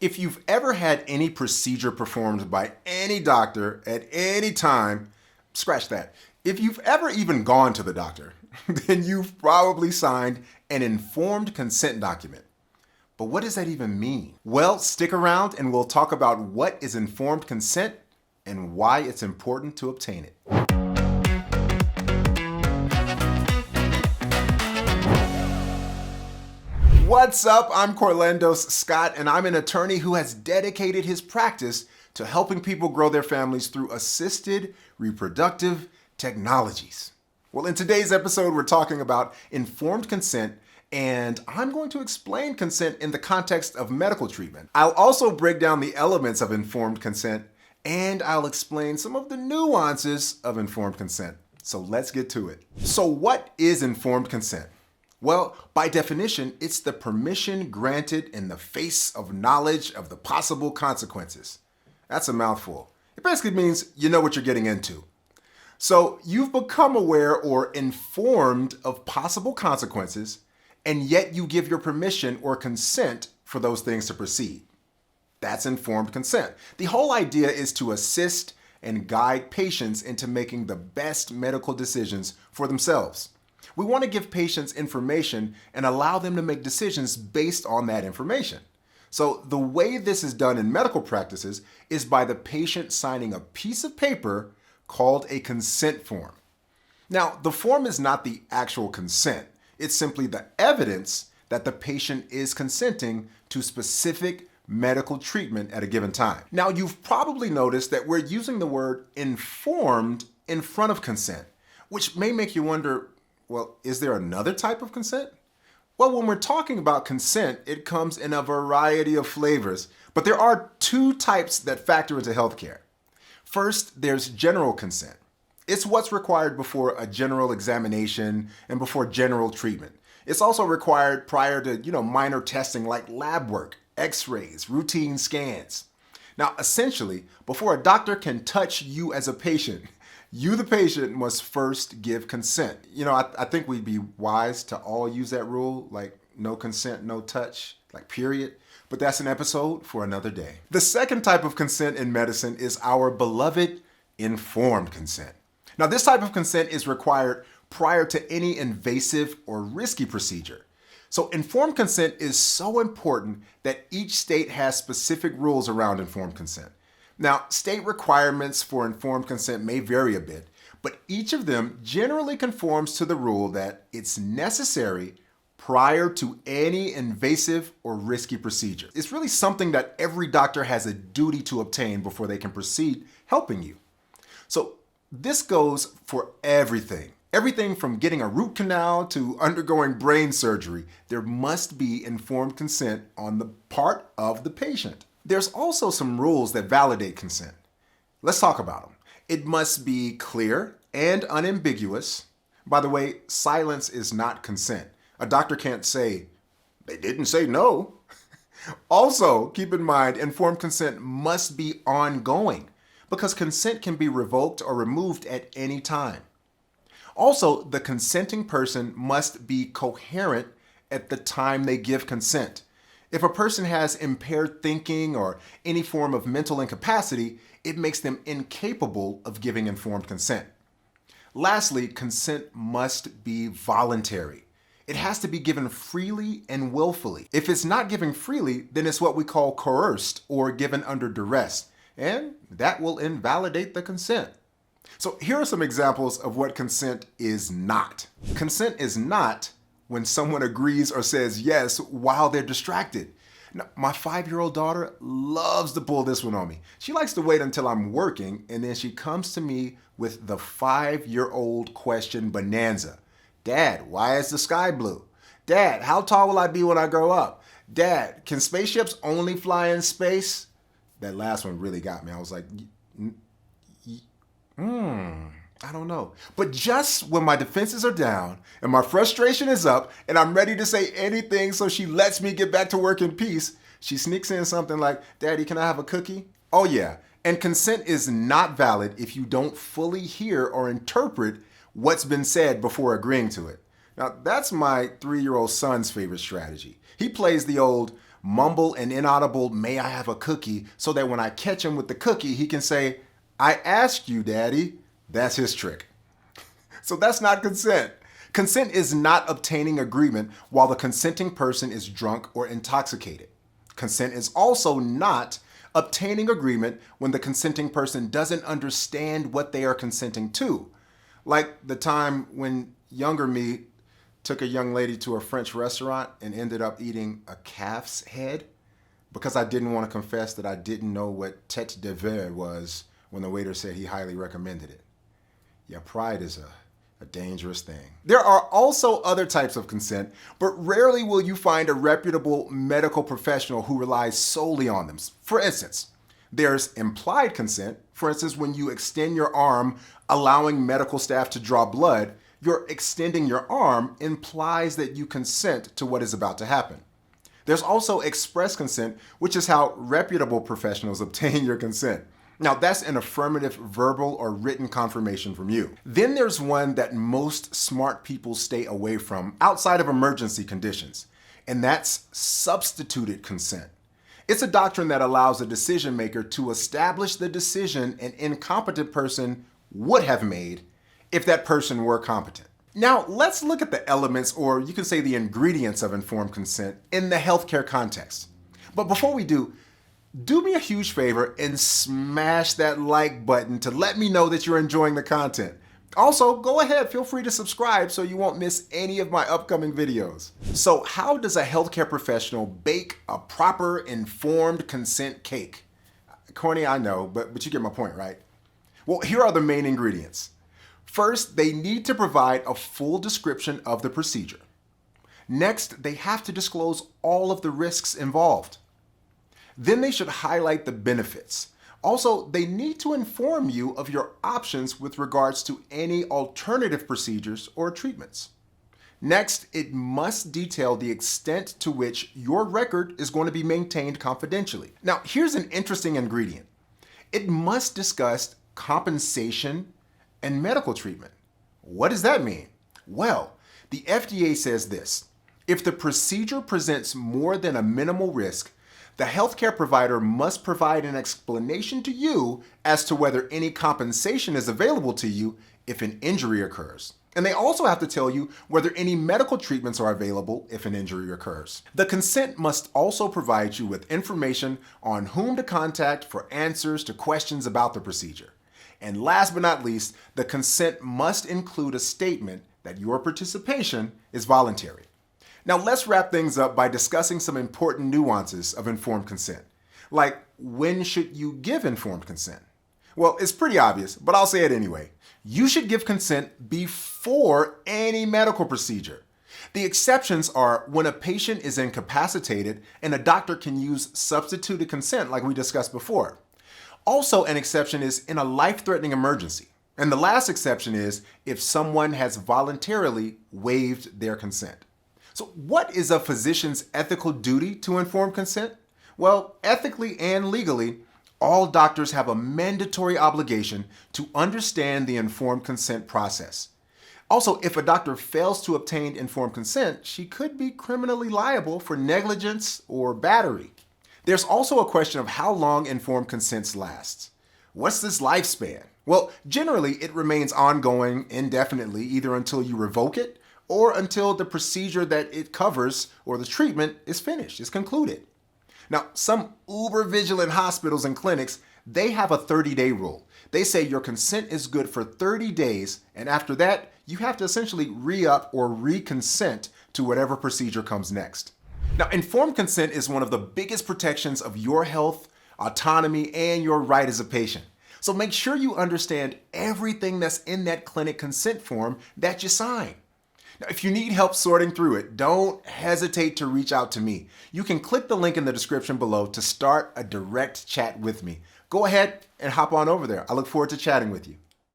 If you've ever had any procedure performed by any doctor at any time, scratch that. If you've ever even gone to the doctor, then you've probably signed an informed consent document. But what does that even mean? Well, stick around and we'll talk about what is informed consent and why it's important to obtain it. What's up? I'm Corlandos Scott, and I'm an attorney who has dedicated his practice to helping people grow their families through assisted reproductive technologies. Well, in today's episode, we're talking about informed consent, and I'm going to explain consent in the context of medical treatment. I'll also break down the elements of informed consent, and I'll explain some of the nuances of informed consent. So let's get to it. So what is informed consent? Well, by definition, it's the permission granted in the face of knowledge of the possible consequences. That's a mouthful. It basically means you know what you're getting into. So you've become aware or informed of possible consequences, and yet you give your permission or consent for those things to proceed. That's informed consent. The whole idea is to assist and guide patients into making the best medical decisions for themselves. We want to give patients information and allow them to make decisions based on that information. So the way this is done in medical practices is by the patient signing a piece of paper called a consent form. Now, the form is not the actual consent. It's simply the evidence that the patient is consenting to specific medical treatment at a given time. Now, you've probably noticed that we're using the word informed in front of consent, which may make you wonder, well, is there another type of consent? Well, when we're talking about consent, it comes in a variety of flavors, but there are two types that factor into healthcare. First, there's general consent. It's what's required before a general examination and before general treatment. It's also required prior to, minor testing like lab work, x-rays, routine scans. Now, essentially, before a doctor can touch you as a patient, you, the patient, must first give consent. I think we'd be wise to all use that rule, like no consent, no touch, like period. But that's an episode for another day. The second type of consent in medicine is our beloved informed consent. Now, this type of consent is required prior to any invasive or risky procedure. So informed consent is so important that each state has specific rules around informed consent. Now, state requirements for informed consent may vary a bit, but each of them generally conforms to the rule that it's necessary prior to any invasive or risky procedure. It's really something that every doctor has a duty to obtain before they can proceed helping you. So this goes for everything. Everything from getting a root canal to undergoing brain surgery. There must be informed consent on the part of the patient. There's also some rules that validate consent. Let's talk about them. It must be clear and unambiguous. By the way, silence is not consent. A doctor can't say, "They didn't say no." Also, keep in mind, informed consent must be ongoing because consent can be revoked or removed at any time. Also, the consenting person must be coherent at the time they give consent. If a person has impaired thinking or any form of mental incapacity, it makes them incapable of giving informed consent. Lastly, consent must be voluntary. It has to be given freely and willfully. If it's not given freely, then it's what we call coerced or given under duress, and that will invalidate the consent. So here are some examples of what consent is not. Consent is not when someone agrees or says yes while they're distracted. Now, my 5-year-old daughter loves to pull this one on me. She likes to wait until I'm working, and then she comes to me with the 5-year-old question bonanza. "Dad, why is the sky blue? Dad, how tall will I be when I grow up? Dad, can spaceships only fly in space?" That last one really got me. I was like, I don't know. But just when my defenses are down and my frustration is up and I'm ready to say anything so she lets me get back to work in peace, she sneaks in something like, "Daddy, can I have a cookie?" Oh yeah, and consent is not valid if you don't fully hear or interpret what's been said before agreeing to it. Now, that's my 3-year-old son's favorite strategy. He plays the old, mumble an inaudible, "May I have a cookie?" so that when I catch him with the cookie, he can say, "I asked you, Daddy." That's his trick. So that's not consent. Consent is not obtaining agreement while the consenting person is drunk or intoxicated. Consent is also not obtaining agreement when the consenting person doesn't understand what they are consenting to. Like the time when younger me took a young lady to a French restaurant and ended up eating a calf's head because I didn't want to confess that I didn't know what tête de veau was when the waiter said he highly recommended it. Yeah, pride is a dangerous thing. There are also other types of consent, but rarely will you find a reputable medical professional who relies solely on them. For instance, there's implied consent. For instance, when you extend your arm, allowing medical staff to draw blood, your extending your arm implies that you consent to what is about to happen. There's also express consent, which is how reputable professionals obtain your consent. Now, that's an affirmative verbal or written confirmation from you. Then there's one that most smart people stay away from outside of emergency conditions, and that's substituted consent. It's a doctrine that allows a decision maker to establish the decision an incompetent person would have made if that person were competent. Now, let's look at the elements, or you can say the ingredients of informed consent in the healthcare context. But before we do me a huge favor and smash that like button to let me know that you're enjoying the content. Also, go ahead, feel free to subscribe so you won't miss any of my upcoming videos. So how does a healthcare professional bake a proper informed consent cake? Corny, I know, but you get my point, right? Well, here are the main ingredients. First, they need to provide a full description of the procedure. Next, they have to disclose all of the risks involved. Then they should highlight the benefits. Also, they need to inform you of your options with regards to any alternative procedures or treatments. Next, it must detail the extent to which your record is going to be maintained confidentially. Now, here's an interesting ingredient. It must discuss compensation and medical treatment. What does that mean? Well, the FDA says this: if the procedure presents more than a minimal risk, the healthcare provider must provide an explanation to you as to whether any compensation is available to you if an injury occurs. And they also have to tell you whether any medical treatments are available if an injury occurs. The consent must also provide you with information on whom to contact for answers to questions about the procedure. And last but not least, the consent must include a statement that your participation is voluntary. Now let's wrap things up by discussing some important nuances of informed consent. Like, when should you give informed consent? Well, it's pretty obvious, but I'll say it anyway. You should give consent before any medical procedure. The exceptions are when a patient is incapacitated and a doctor can use substituted consent like we discussed before. Also, an exception is in a life-threatening emergency. And the last exception is if someone has voluntarily waived their consent. So what is a physician's ethical duty to informed consent? Well, ethically and legally, all doctors have a mandatory obligation to understand the informed consent process. Also, if a doctor fails to obtain informed consent, she could be criminally liable for negligence or battery. There's also a question of how long informed consent lasts. What's this lifespan? Well, generally, it remains ongoing indefinitely, either until you revoke it or until the procedure that it covers or the treatment is finished, is concluded. Now, some uber vigilant hospitals and clinics, they have a 30-day rule. They say your consent is good for 30 days, and after that, you have to essentially re-up or re-consent to whatever procedure comes next. Now, informed consent is one of the biggest protections of your health, autonomy, and your right as a patient. So make sure you understand everything that's in that clinic consent form that you sign. Now, if you need help sorting through it, don't hesitate to reach out to me. You can click the link in the description below to start a direct chat with me. Go ahead and hop on over there. I look forward to chatting with you.